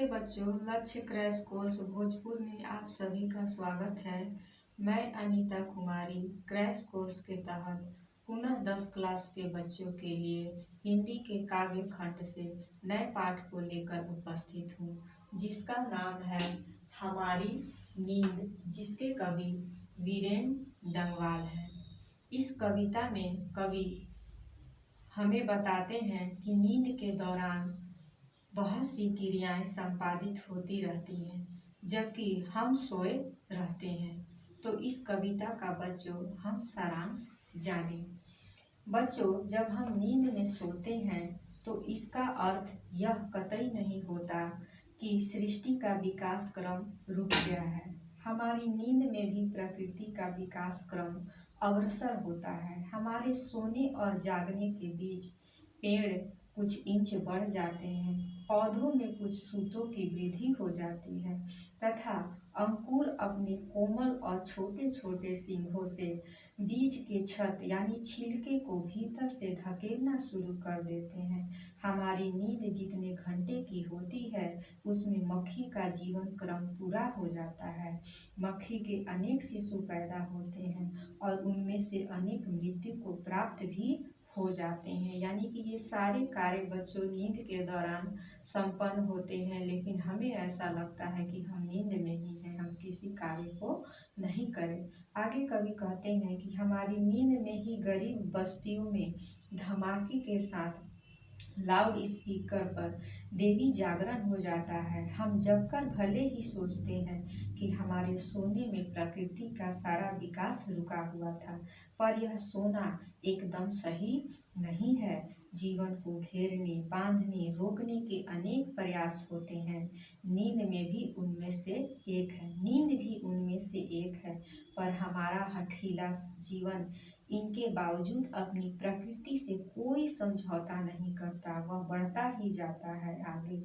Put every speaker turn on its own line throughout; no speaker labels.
नमस्ते बच्चों, लक्ष्य क्रैश कोर्स भोजपुर में आप सभी का स्वागत है। मैं अनीता कुमारी क्रैश कोर्स के तहत पुनः 10 क्लास के बच्चों के लिए हिंदी के काव्य खंड से नए पाठ को लेकर उपस्थित हूँ, जिसका नाम है हमारी नींद, जिसके कवि वीरेन डंगवाल है। इस कविता में कवि हमें बताते हैं कि नींद के दौरान बहुत सी क्रियाएं संपादित होती रहती हैं, जबकि हम सोए रहते हैं। तो इस कविता का बच्चों हम सारांश जानें। बच्चों, जब हम नींद में सोते हैं तो इसका अर्थ यह कतई नहीं होता कि सृष्टि का विकास क्रम रुक गया है। हमारी नींद में भी प्रकृति का विकास क्रम अग्रसर होता है। हमारे सोने और जागने के बीच पेड़ कुछ इंच बढ़ जाते हैं, पौधों में कुछ सूतों की वृद्धि हो जाती है तथा अंकुर अपने कोमल और छोटे छोटे सींगों से बीज के छत यानी छिलके को भीतर से धकेलना शुरू कर देते हैं। हमारी नींद जितने घंटे की होती है उसमें मक्खी का जीवन क्रम पूरा हो जाता है। मक्खी के अनेक शिशु पैदा होते हैं और उनमें से अनेक मृत्यु को प्राप्त भी हो जाते हैं। यानी कि ये सारे कार्य बच्चों नींद के दौरान संपन्न होते हैं, लेकिन हमें ऐसा लगता है कि हम नींद में ही हैं, हम किसी कार्य को नहीं करें। आगे कवि कहते हैं कि हमारी नींद में ही गरीब बस्तियों में धमाके के साथ लाउड स्पीकर पर देवी जागरण हो जाता है। हम जगकर भले ही सोचते हैं कि हमारे सोने में प्रकृति का सारा विकास रुका हुआ था, पर यह सोना एकदम सही नहीं है। जीवन को घेरने, बांधने, रोकने के अनेक प्रयास होते हैं। नींद में भी उनमें से एक है, नींद भी उनमें से एक है, पर हमारा हठीला जीवन इनके बावजूद अपनी प्रकृति से कोई समझौता नहीं करता, वह बढ़ता ही जाता है आगे।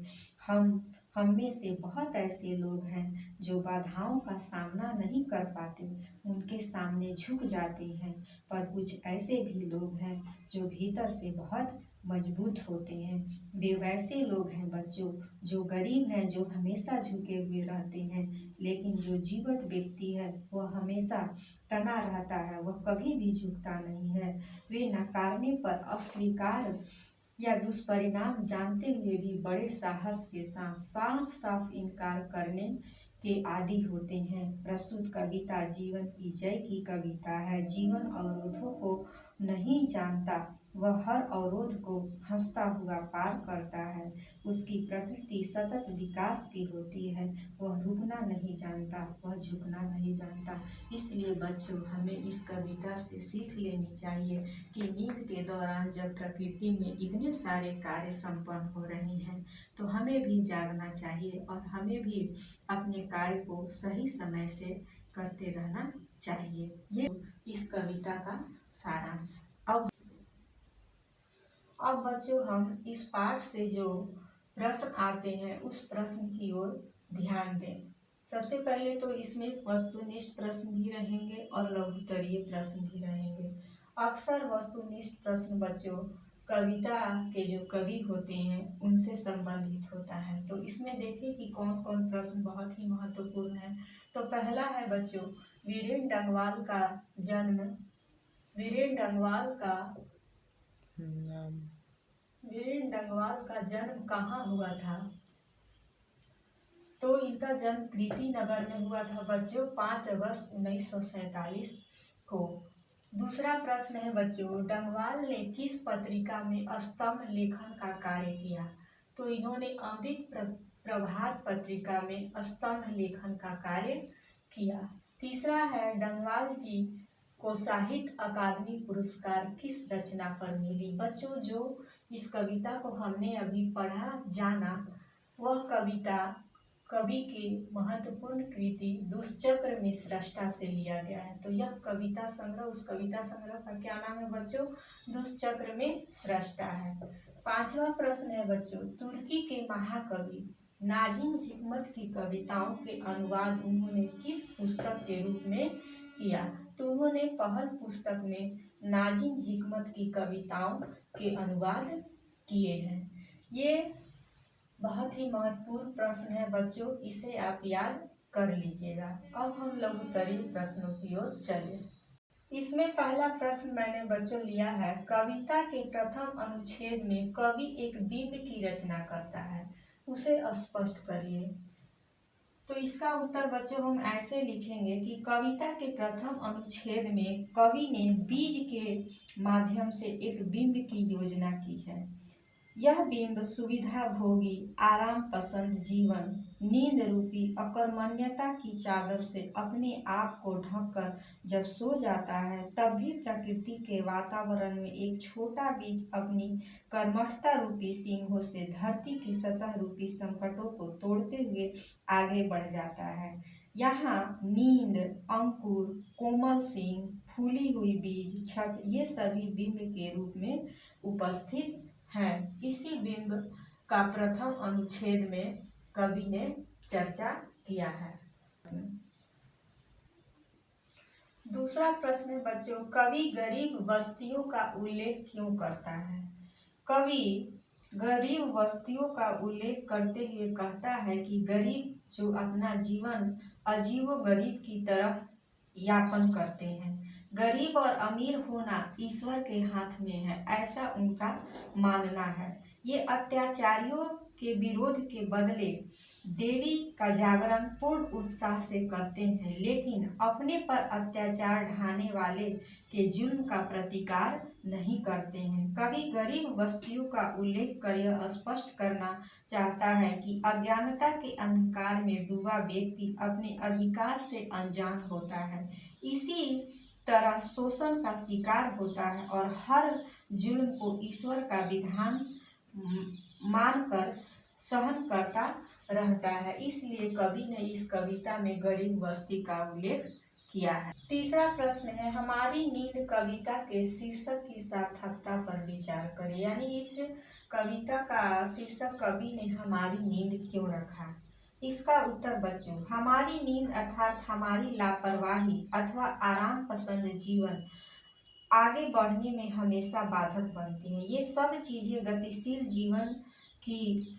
हम में से बहुत ऐसे लोग हैं जो बाधाओं का सामना नहीं कर पाते, उनके सामने झुक जाते हैं, पर कुछ ऐसे भी लोग हैं जो भीतर से बहुत मजबूत होते हैं। वे वैसे लोग हैं बच्चों जो गरीब हैं, जो हमेशा झुके हुए रहते हैं, लेकिन जो जीवट व्यक्ति है वह हमेशा तना रहता है, वह कभी भी झुकता नहीं है। वे नकारने पर अस्वीकार या दुष्परिणाम जानते हुए भी बड़े साहस के साथ साफ साफ इनकार करने के आदी होते हैं। प्रस्तुत कविता जीवन की जय की कविता है। जीवन अवरोधों को नहीं जानता, वह हर अवरोध को हंसता हुआ पार करता है। उसकी प्रकृति सतत विकास की होती है, वह रुकना नहीं जानता, वह झुकना नहीं जानता। इसलिए बच्चों, हमें इस कविता से सीख लेनी चाहिए कि नींद के दौरान जब प्रकृति में इतने सारे कार्य संपन्न हो रहे हैं तो हमें भी जागना चाहिए और हमें भी अपने कार्य को सही समय से करते रहना चाहिए। ये इस कविता का सारांश। अब बच्चों, हम इस पाठ से जो प्रश्न आते हैं उस प्रश्न की ओर ध्यान दें। सबसे पहले तो इसमें वस्तुनिष्ठ प्रश्न भी रहेंगे और लघुत्तरीय प्रश्न भी रहेंगे। अक्सर वस्तुनिष्ठ प्रश्न बच्चों कविता के जो कवि होते हैं उनसे संबंधित होता है। तो इसमें देखिए कि कौन कौन प्रश्न बहुत ही महत्वपूर्ण है। तो पहला है बच्चों, वीरेन डंगवाल का जन्म वीरेन डंगवाल का जन्म कहाँ हुआ था? तो इनका जन्म कृति नगर में हुआ था बच्चों 5 अगस्त 1947 को। दूसरा प्रश्न है बच्चों, डंगवाल ने किस पत्रिका में स्तंभ लेखन का कार्य किया? तो इन्होंने अमृत प्रभात पत्रिका में स्तंभ लेखन का कार्य किया। तीसरा है, डंगवाल जी को साहित्य अकादमी पुरस्कार किस रचना पर मिली? बच्चों, जो इस कविता को हमने अभी पढ़ा जाना, वह कविता कवि के महत्वपूर्ण कृति दुष्चक्र में स्रष्टा से लिया गया है। तो यह कविता संग्रह, उस कविता संग्रह का क्या नाम है बच्चों? दुष्चक्र में स्रष्टा है। पांचवा प्रश्न है बच्चों, तुर्की के महाकवि नाजिम हिकमत की कविताओं के अनुवाद उन्होंने किस पुस्तक के रूप में किया? तो उन्होंने पहल पुस्तक में नाजिम हिकमत की कविताओं के अनुवाद किए हैं। ये बहुत ही महत्वपूर्ण प्रश्न है बच्चों, इसे आप याद कर लीजिएगा। अब हम लघुत्तरीय प्रश्नों की ओर चले। इसमें पहला प्रश्न मैंने बच्चों लिया है, कविता के प्रथम अनुच्छेद में कवि एक बिंब की रचना करता है, उसे स्पष्ट करिए। तो इसका उत्तर बच्चों हम ऐसे लिखेंगे कि कविता के प्रथम अनुच्छेद में कवि ने बीज के माध्यम से एक बिंब की योजना की है। यह बिंब सुविधा भोगी, आराम पसंद जीवन, नींद रूपी अकर्मण्यता की चादर से अपने आप को ढककर जब सो जाता है, तब भी प्रकृति के वातावरण में एक छोटा बीज अपनी कर्मठता रूपी सींगों से धरती की सतह रूपी संकटों को तोड़ते हुए आगे बढ़ जाता है। यहाँ नींद, अंकुर, कोमल सींग, फूली हुई बीज, छट, ये सभी बिंब के रूप में उपस्थित है। इसी बिंब का प्रथम अनुच्छेद में कवि ने चर्चा किया है। दूसरा प्रश्न बच्चों, कवि गरीब बस्तियों का उल्लेख क्यों करता है? कवि गरीब बस्तियों का उल्लेख करते हुए कहता है कि गरीब जो अपना जीवन अजीबो गरीब की तरह यापन करते हैं। गरीब और अमीर होना ईश्वर के हाथ में है, ऐसा उनका मानना है। ये अत्याचारियों के विरोध के बदले देवी का जागरण पूर्ण उत्साह से करते हैं, लेकिन अपने पर अत्याचार ढाने वाले के जुल्म का प्रतिकार नहीं करते हैं। कवि गरीब बस्तियों का उल्लेख कर यह स्पष्ट करना चाहता है कि अज्ञानता के अंधकार में डूबा व्यक्ति अपने अधिकार से अनजान होता है, इसी तरह शोषण का शिकार होता है और हर जुल्म को ईश्वर का विधान मानकर सहन करता रहता है। इसलिए कवि ने इस कविता में गरीब बस्ती का उल्लेख किया है। तीसरा प्रश्न है, हमारी नींद कविता के शीर्षक की सार्थकता पर विचार करें। यानी इस कविता का शीर्षक कवि ने हमारी नींद क्यों रखा? इसका उत्तर बच्चों, हमारी नींद अर्थात हमारी लापरवाही अथवा आराम पसंद जीवन आगे बढ़ने में हमेशा बाधक बनती है। ये सब चीजें गतिशील जीवन की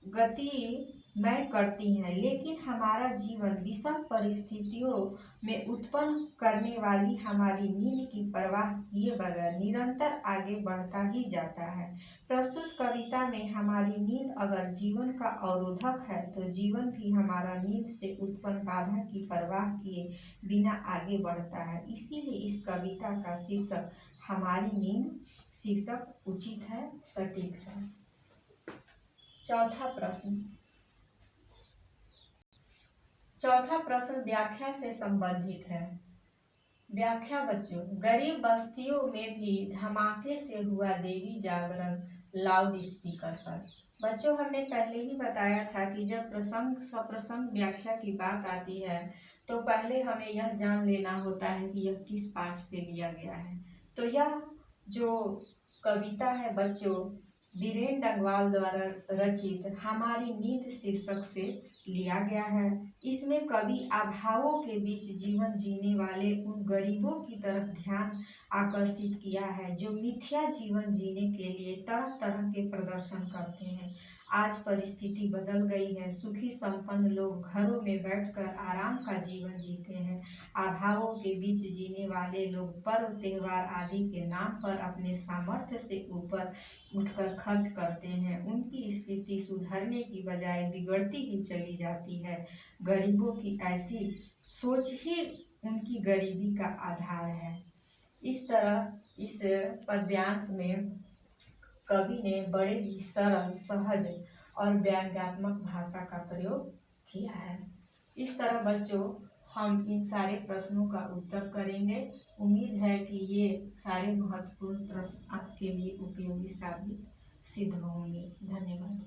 गतिमय करती हैं, लेकिन हमारा जीवन विषम परिस्थितियों में उत्पन्न करने वाली हमारी नींद की परवाह किए बगैर निरंतर आगे बढ़ता ही जाता है। प्रस्तुत कविता में हमारी नींद अगर जीवन का अवरोधक है, तो जीवन भी हमारा नींद से उत्पन्न बाधा की परवाह किए बिना आगे बढ़ता है। इसीलिए इस कविता का शीर्षक हमारी नींद शीर्षक उचित है, सटीक है। चौथा प्रश्न व्याख्या से संबंधित है। व्याख्या बच्चों, गरीब बस्तियों में भी धमाके से हुआ देवी जागरण लाउड स्पीकर पर। बच्चों हमने पहले ही बताया था कि जब प्रसंग सप्रसंग व्याख्या की बात आती है, तो पहले हमें यह जान लेना होता है कि यह किस पाठ से लिया गया है। तो यह जो कविता है बच्चों, बीरेन डंगवाल द्वारा रचित हमारी नींद शीर्षक से लिया गया है। इसमें कवि अभावों के बीच जीवन जीने वाले उन गरीबों की तरफ ध्यान आकर्षित किया है, जो मिथ्या जीवन जीने के लिए तरह तरह के प्रदर्शन करते हैं। आज परिस्थिति बदल गई है, सुखी संपन्न लोग घरों में बैठकर आराम का जीवन जीते हैं। अभावों के बीच जीने वाले लोग पर्व त्योहार आदि के नाम पर अपने सामर्थ्य से ऊपर उठकर खर्च करते हैं। उनकी स्थिति सुधरने की बजाय बिगड़ती ही चली जाती है। गरीबों की ऐसी सोच ही उनकी गरीबी का आधार है। इस तरह इस पद्यांश में कवि ने बड़े ही सरल, सहज और व्यंग्यात्मक भाषा का प्रयोग किया है। इस तरह बच्चों हम इन सारे प्रश्नों का उत्तर करेंगे। उम्मीद है कि ये सारे महत्वपूर्ण प्रश्न आपके लिए उपयोगी साबित सिद्ध होंगे। धन्यवाद।